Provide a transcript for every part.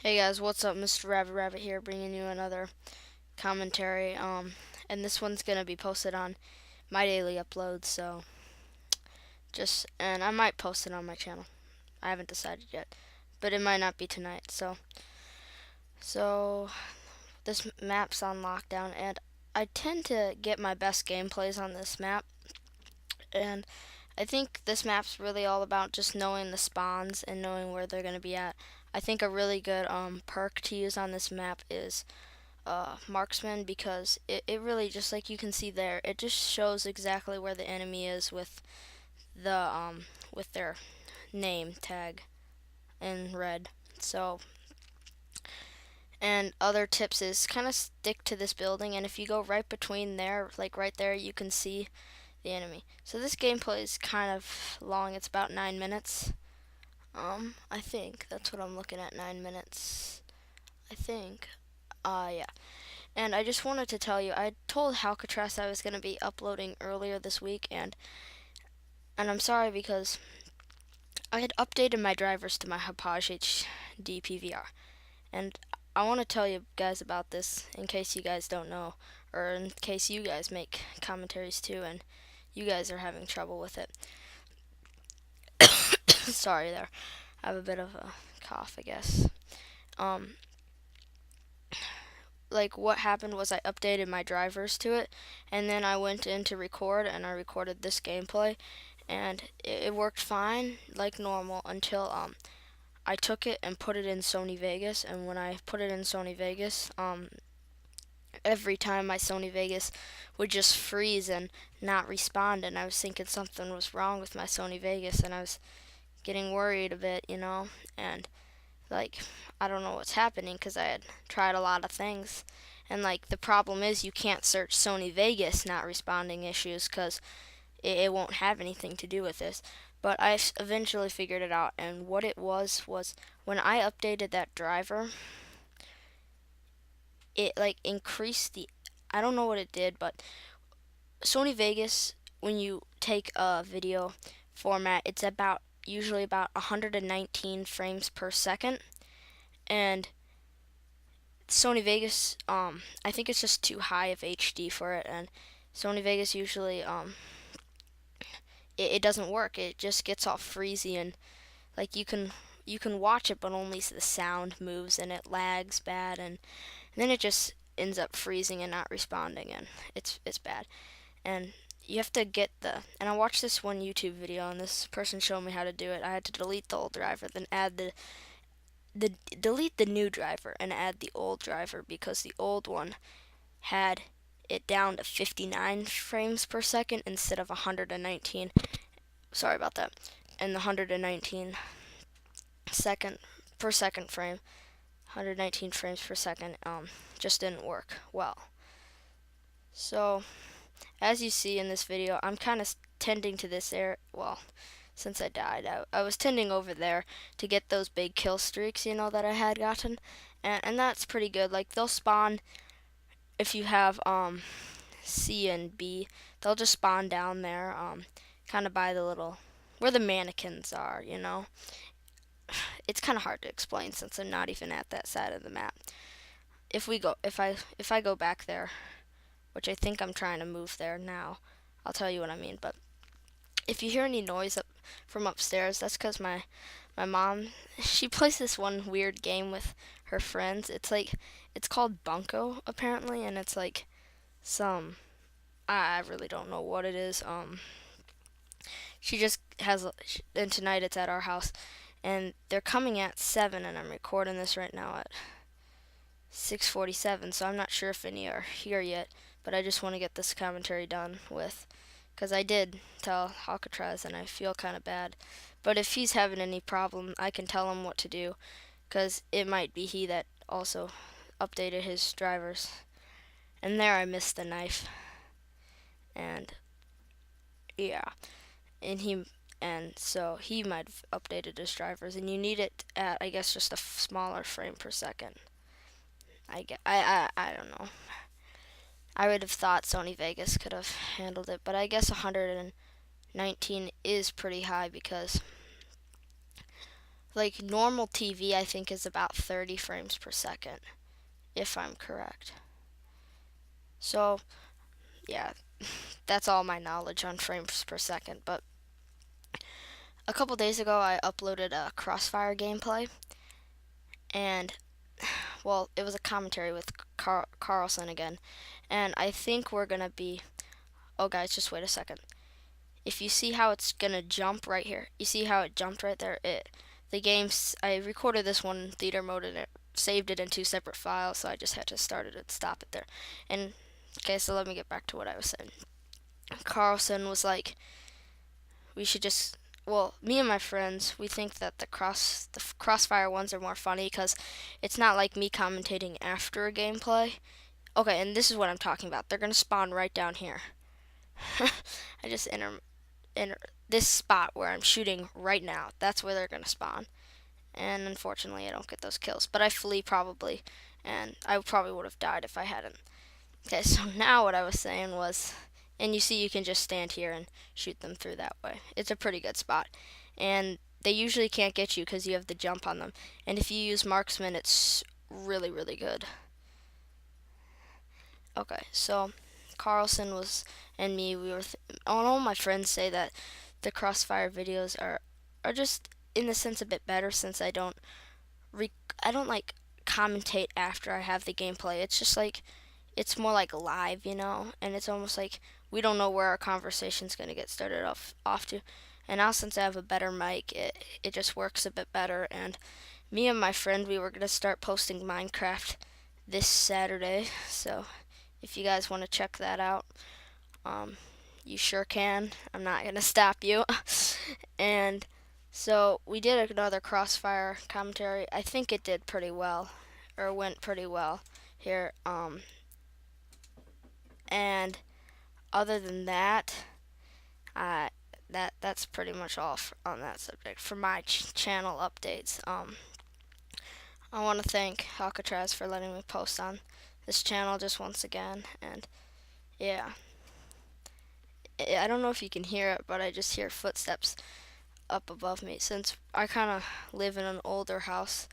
Hey guys, what's up? Mr. RabidRabbit here, bringing you another commentary. And this one's gonna be posted on my daily upload. And I might post it on my channel. I haven't decided yet, but it might not be tonight. So this map's on lockdown, and I tend to get my best gameplays on this map. And I think this map's really all about just knowing the spawns and knowing where they're gonna be at. I think a really good perk to use on this map is marksman, because it really, just like you can see there, it just shows exactly where the enemy is with their name tag in red. So, and other tips is kind of stick to this building, and if you go right between there, like right there, you can see the enemy. So this gameplay is kind of long. It's about 9 minutes. I think that's what I'm looking at, 9 minutes. I think. Yeah. And I just wanted to tell you, I told Halcatraz I was going to be uploading earlier this week, and I'm sorry because I had updated my drivers to my Hauppauge HD PVR. And I want to tell you guys about this in case you guys don't know, or in case you guys make commentaries too and you guys are having trouble with it. Sorry there. I have a bit of a cough, I guess. Um, like what happened was I updated my drivers to it, and then I went in to record, and I recorded this gameplay, and it worked fine like normal until I took it and put it in Sony Vegas. And when I put it in Sony Vegas, every time my Sony Vegas would just freeze and not respond, and I was thinking something was wrong with my Sony Vegas, and I was getting worried a bit, and like, I don't know what's happening because I had tried a lot of things. And like, the problem is you can't search Sony Vegas not responding issues because it won't have anything to do with this. But I eventually figured it out, and what it was when I updated that driver, it like increased the, I don't know what it did, but Sony Vegas, when you take a video format, it's about usually about 119 frames per second, and Sony Vegas, I think it's just too high of HD for it, and Sony Vegas usually, it doesn't work. It just gets all freezy, and like you can watch it, but only the sound moves, and it lags bad, and then it just ends up freezing and not responding, and it's bad. And you have to get and I watched this one YouTube video, and this person showed me how to do it. I had to delete the old driver, then add the delete the new driver and add the old driver, because the old one had it down to 59 frames per second instead of 119. Sorry about that. And the 119 second per second frame, 119 frames per second, just didn't work well. So, as you see in this video, I'm kind of tending to this area. Well, since I died, I was tending over there to get those big kill streaks, that I had gotten, and that's pretty good. Like, they'll spawn if you have C and B. They'll just spawn down there, kind of by the little where the mannequins are. It's kind of hard to explain since I'm not even at that side of the map. If I go back there, which I think I'm trying to move there now, I'll tell you what I mean. But if you hear any noise from upstairs, that's because my mom, she plays this one weird game with her friends. It's called Bunko apparently, and it's like some, I really don't know what it is. She just has, and tonight it's at our house, and they're coming at 7, and I'm recording this right now at 6:47, so I'm not sure if any are here yet, but I just want to get this commentary done with, because I did tell Alcatraz, and I feel kind of bad. But if he's having any problem, I can tell him what to do, because it might be he that also updated his drivers. And there I missed the knife, and yeah, and so he might have updated his drivers, and you need it at, I guess, just a smaller frame per second. I don't know. I would have thought Sony Vegas could have handled it, but I guess 119 is pretty high, because Like normal TV, I think is about 30 frames per second, if I'm correct. So yeah, that's all my knowledge on frames per second. But a couple days ago, I uploaded a Crossfire gameplay, and well, it was a commentary with Carlson again, and I think we're gonna be. Oh, guys, just wait a second. If you see how it's gonna jump right here, you see how it jumped right there. The game's. I recorded this one in theater mode and it saved it in two separate files, so I just had to start it and stop it there. And okay, so let me get back to what I was saying. Carlson was like, we should just. Well, me and my friends, we think that the Crossfire ones are more funny because it's not like me commentating after a gameplay. Okay, and this is what I'm talking about. They're gonna spawn right down here. I just enter this spot where I'm shooting right now. That's where they're gonna spawn. And unfortunately, I don't get those kills. But I flee probably, and I probably would have died if I hadn't. Okay, so now what I was saying was, and you see you can just stand here and shoot them through that way. It's a pretty good spot. And they usually can't get you because you have the jump on them. And if you use marksman, it's really, really good. Okay, so Carlson was and me, we were all my friends say that the Crossfire videos are just in the sense a bit better since I don't like commentate after I have the gameplay. It's just like it's more like live, and it's almost like we don't know where our conversation's going to get started off to. And now since I have a better mic, it just works a bit better. And me and my friend, we were going to start posting Minecraft this Saturday. So if you guys want to check that out, you sure can. I'm not going to stop you. And so we did another Crossfire commentary. I think it did pretty well, or went pretty well here. And other than that, that's pretty much all on that subject for my channel updates. I want to thank Alcatraz for letting me post on this channel just once again, and yeah, I don't know if you can hear it, but I just hear footsteps up above me since I kind of live in an older house.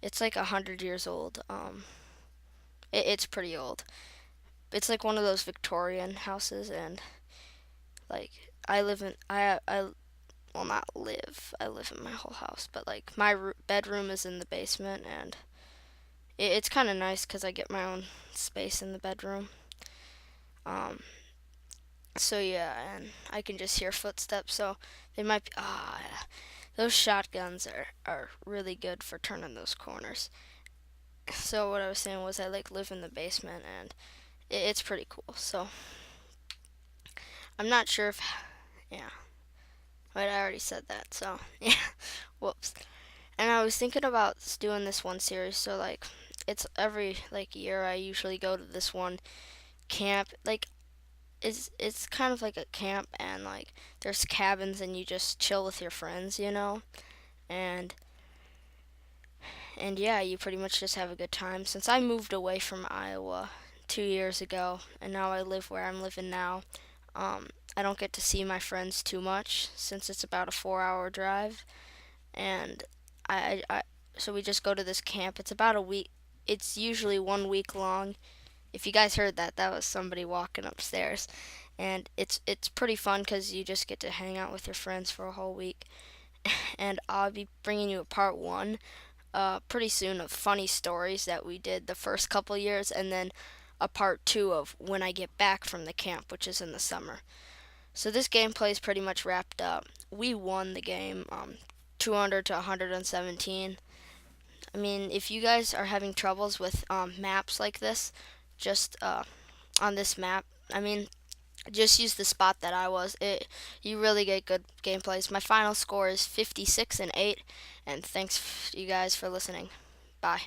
It's like 100 years old. It's pretty old. It's like one of those Victorian houses, and like I live in I well, not live. I live in my whole house, but like my bedroom is in the basement, and it's kind of nice because I get my own space in the bedroom. So yeah, and I can just hear footsteps, so they might be. Those shotguns are really good for turning those corners. So what I was saying was I like live in the basement, and it's pretty cool. So I'm not sure if, yeah, but I already said that. So yeah, whoops. And I was thinking about doing this one series. So like, it's every like year I usually go to this one camp. Like, it's kind of like a camp, and like there's cabins, and you just chill with your friends, and yeah, you pretty much just have a good time. Since I moved away from Iowa 2 years ago, and now I live where I'm living now, I don't get to see my friends too much since it's about a 4-hour drive, and so we just go to this camp. It's about a week. It's usually 1 week long. If you guys heard that, that was somebody walking upstairs, and it's pretty fun because you just get to hang out with your friends for a whole week. And I'll be bringing you a part one pretty soon of funny stories that we did the first couple years, and then a part two of when I get back from the camp, which is in the summer. So this gameplay is pretty much wrapped up. We won the game 200 to 117. I mean, if you guys are having troubles with maps like this, just on this map, I mean, just use the spot that I was. You really get good gameplays. My final score is 56-8, and thanks you guys for listening. Bye.